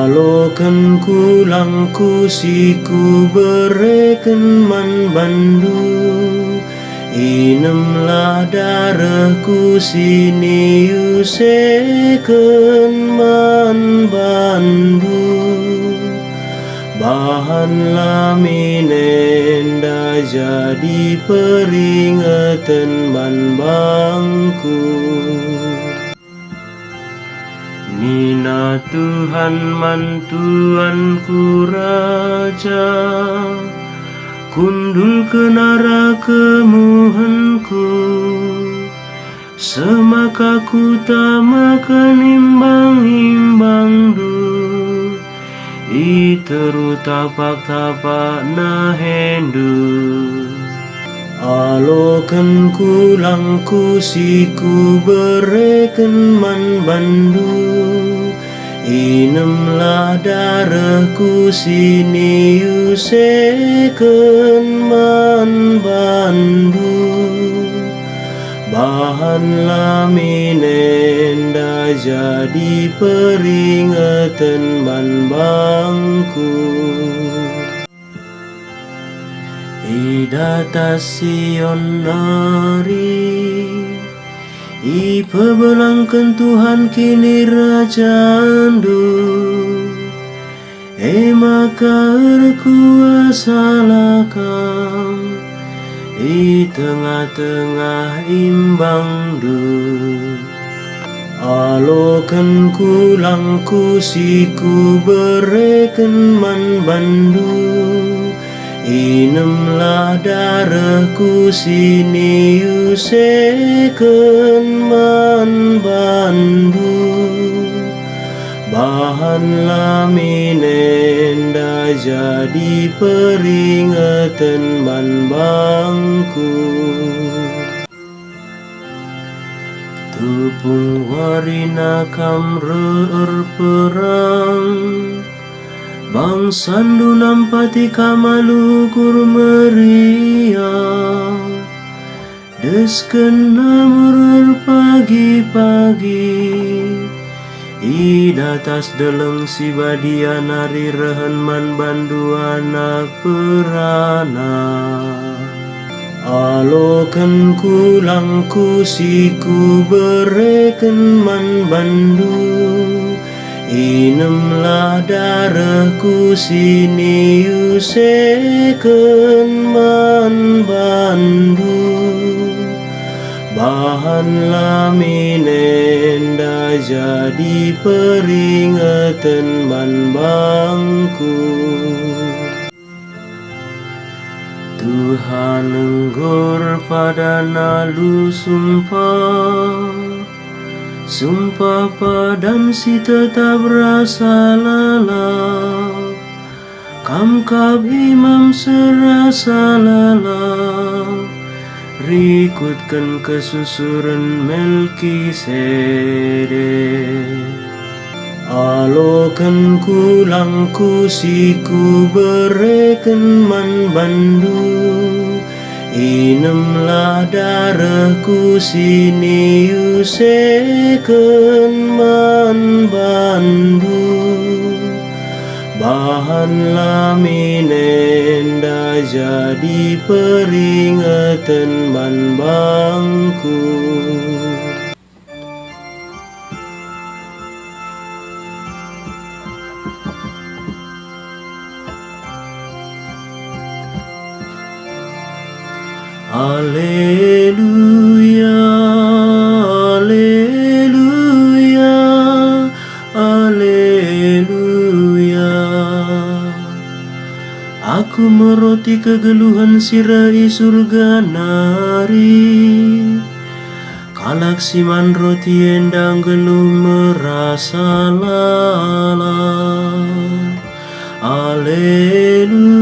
Alokan kulang kusiku bereken man bandu, inemlah darahku sini useken man bandu. Bahan laminenda jadi peringatan man bangku. Nina Tuhan man Tuanku Raja, kundul ke neraka muhanku, semaka ku tamakan imbang-imbang du, iteru tapak-tapak na hendu. Alokan kulang kusiku bereken man bandu, inemlah darahku sini useken man bandu. Bahan laminenda jadi peringatan man bangku. Idata Sion nari, ipebelangkan Tuhan kini rajandu, maka erkuasa lakam, di tengah-tengah imbang du. Alokan kulang kusiku bereken man bandu, inemlah darahku sini useken man bandu. Bahan laminenda jadi peringatan man bangku. Tupung warina kamrer perang, bangsandu nampati kamalukur meriah, desken namur pagi-pagi, idatas deleng si badia nari rehen man bandu anak perana. Alokan kulang kusiku bereken man bandu, inemlah darahku sini useken man bandu. Bahan laminenda jadi peringatan man bangku. Tuhan enggur pada nalu sumpah, sumpah padan si tetap rasa lalap, kamkab imam serasa lalap, rikutkan kesusuran Melkisedek. Alokan kulang kusiku bereken man bandu, inemlah darahku sini useken man bandu. Bahan laminenda jadi peringatan man bangku. Alleluia, alleluia, alleluia. Aku meroti kegeluhan sirai surga nari, kalak siman roti endang geluh merasa lala. Alleluia.